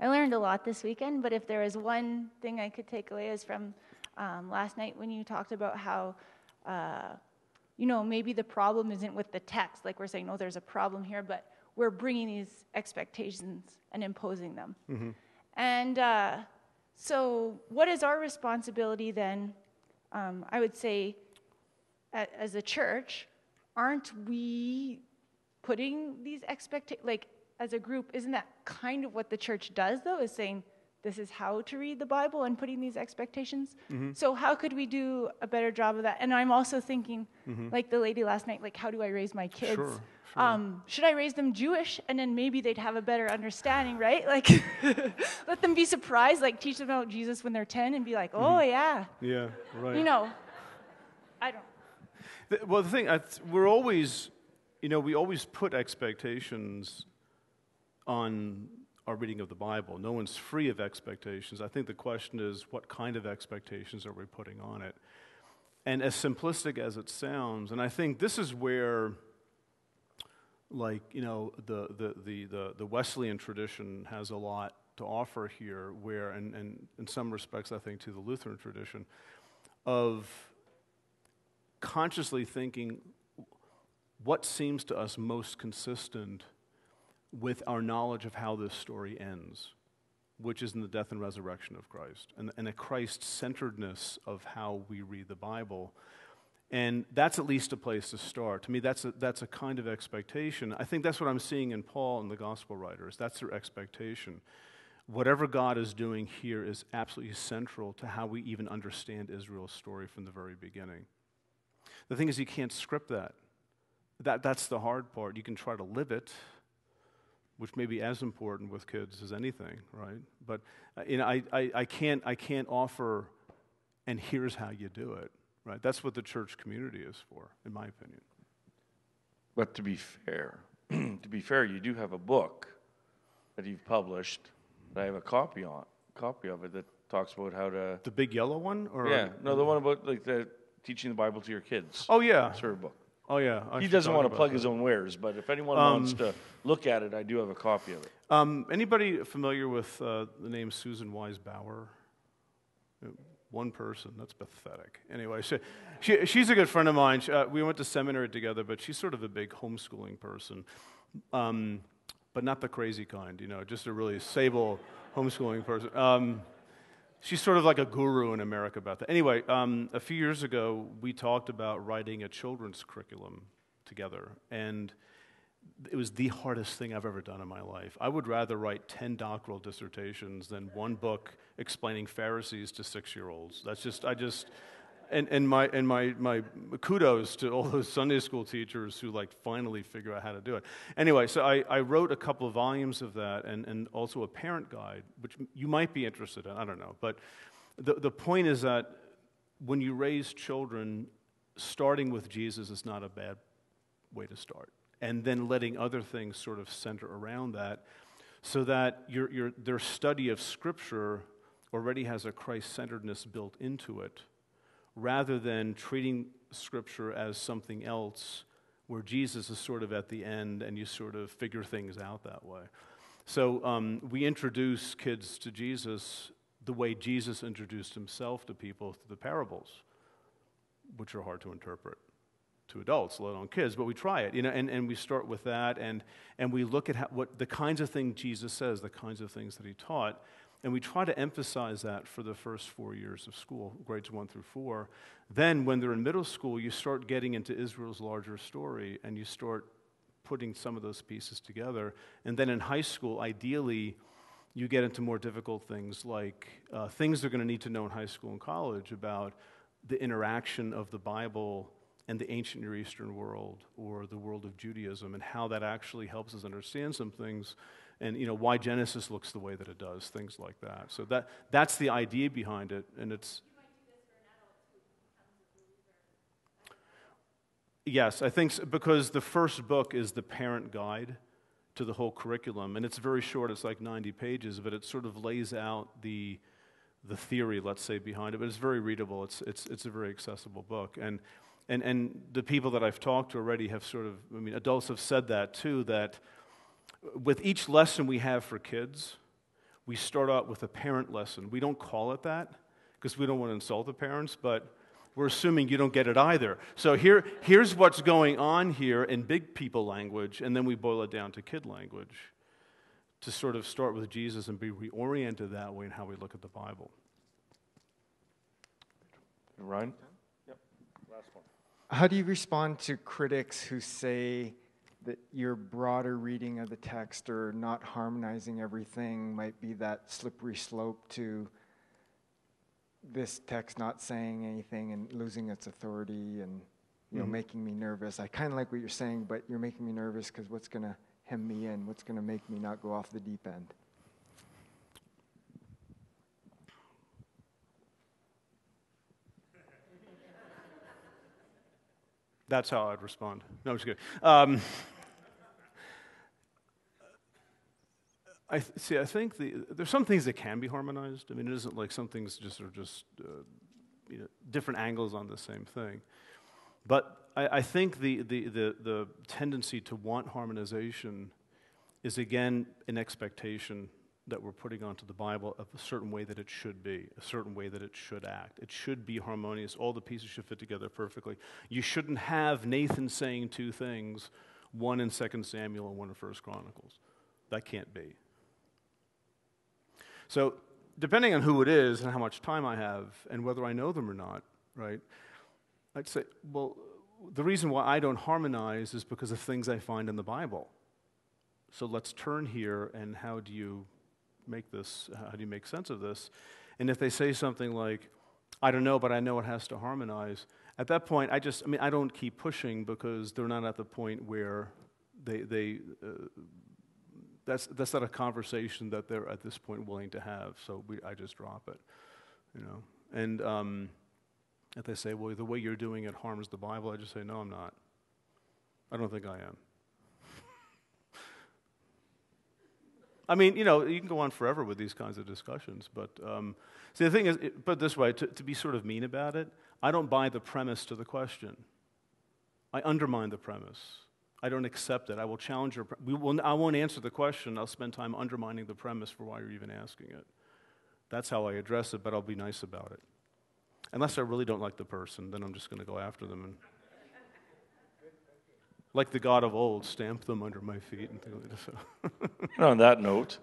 I learned a lot this weekend, but if there was one thing I could take away is from last night when you talked about how, maybe the problem isn't with the text. Like we're saying, oh, there's a problem here, but we're bringing these expectations and imposing them. Mm-hmm. And so what is our responsibility then? I would say, as a church, aren't we putting these expectations, like as a group, isn't that kind of what the church does, though, is saying, this is how to read the Bible and putting these expectations? Mm-hmm. So how could we do a better job of that? And I'm also thinking, like the lady last night, like, how do I raise my kids? Sure. Should I raise them Jewish? And then maybe they'd have a better understanding, right? Like, let them be surprised, like teach them about Jesus when they're 10 and be like, oh, yeah. Yeah, right. I don't. Well, the thing, we're always, we always put expectations on our reading of the Bible. No one's free of expectations. I think the question is, what kind of expectations are we putting on it? And as simplistic as it sounds, and I think this is where, like, the Wesleyan tradition has a lot to offer here, where, and in some respects, I think, to the Lutheran tradition, of consciously thinking what seems to us most consistent with our knowledge of how this story ends, which is in the death and resurrection of Christ, and a Christ-centeredness of how we read the Bible. And that's at least a place to start. To me, that's a kind of expectation. I think that's what I'm seeing in Paul and the gospel writers. That's their expectation. Whatever God is doing here is absolutely central to how we even understand Israel's story from the very beginning. The thing is, you can't script that. That's the hard part. You can try to live it, which may be as important with kids as anything, right? But I can't offer, and here's how you do it, right? That's what the church community is for, in my opinion. But to be fair, you do have a book that you've published that I have a copy of it that talks about how to. The big yellow one, or the one about like the teaching the Bible to your kids. Oh yeah, it's her book. Oh yeah, he doesn't want to plug his own wares, but if anyone wants to look at it, I do have a copy of it. Anybody familiar with the name Susan Wise Bauer? One person. That's pathetic. Anyway, she's a good friend of mine. We went to seminary together, but she's sort of a big homeschooling person, but not the crazy kind. Just a really stable homeschooling person. She's sort of like a guru in America about that. Anyway, a few years ago, we talked about writing a children's curriculum together, and it was the hardest thing I've ever done in my life. I would rather write 10 doctoral dissertations than one book explaining Pharisees to 6-year-olds. And my kudos to all those Sunday school teachers who finally figure out how to do it. Anyway, so I wrote a couple of volumes of that and also a parent guide, which you might be interested in, I don't know. But the point is that when you raise children, starting with Jesus is not a bad way to start. And then letting other things sort of center around that so that their study of Scripture already has a Christ-centeredness built into it, rather than treating Scripture as something else where Jesus is sort of at the end and you sort of figure things out that way. So we introduce kids to Jesus the way Jesus introduced himself to people through the parables, which are hard to interpret to adults, let alone kids, but we try it, and we start with that, and we look at what the kinds of things Jesus says, the kinds of things that he taught, and we try to emphasize that for the first 4 years of school, grades 1 through 4. Then, when they're in middle school, you start getting into Israel's larger story, and you start putting some of those pieces together. And then in high school, ideally, you get into more difficult things like things they're going to need to know in high school and college about the interaction of the Bible and the ancient Near Eastern world, or the world of Judaism, and how that actually helps us understand some things, and why Genesis looks the way that it does, things like that. So that's the idea behind it, and it's. You might do this for an adult who becomes a believer. Yes, I think so, because the first book is the parent guide to the whole curriculum, and it's very short. It's like 90 pages, but it sort of lays out the theory, let's say, behind it. But it's very readable. It's a very accessible book, and the people that I've talked to already have adults have said that too, that with each lesson we have for kids, we start out with a parent lesson. We don't call it that because we don't want to insult the parents, but we're assuming you don't get it either. So here's what's going on here in big people language, and then we boil it down to kid language to sort of start with Jesus and be reoriented that way in how we look at the Bible. Ryan? Yep. Last one. How do you respond to critics who say that your broader reading of the text or not harmonizing everything might be that slippery slope to this text not saying anything and losing its authority and making me nervous? I kind of like what you're saying, but you're making me nervous because what's going to hem me in? What's going to make me not go off the deep end? That's how I'd respond. No, I'm just kidding. I think there's some things that can be harmonized. I mean, it isn't like some things just are different angles on the same thing. But I think the tendency to want harmonization is, again, an expectation that we're putting onto the Bible of a certain way that it should be, a certain way that it should act. It should be harmonious. All the pieces should fit together perfectly. You shouldn't have Nathan saying two things, one in 2 Samuel and one in 1 Chronicles. That can't be. So depending on who it is and how much time I have and whether I know them or not, right, I'd say, well, the reason why I don't harmonize is because of things I find in the Bible. So let's turn here, and how do you make sense of this? And if they say something like, I don't know, but I know it has to harmonize, at that point, I don't keep pushing because they're not at the point where that's not a conversation that they're at this point willing to have. So I just drop it, And if they say, well, the way you're doing it harms the Bible, I just say, no, I'm not. I don't think I am. I mean, you can go on forever with these kinds of discussions, but see, the thing is, put it this way, to be sort of mean about it, I don't buy the premise to the question. I undermine the premise. I don't accept it. I will challenge I won't answer the question. I'll spend time undermining the premise for why you're even asking it. That's how I address it, but I'll be nice about it. Unless I really don't like the person, then I'm just going to go after them and, like the God of old, stamp them under my feet and things like that. On that note.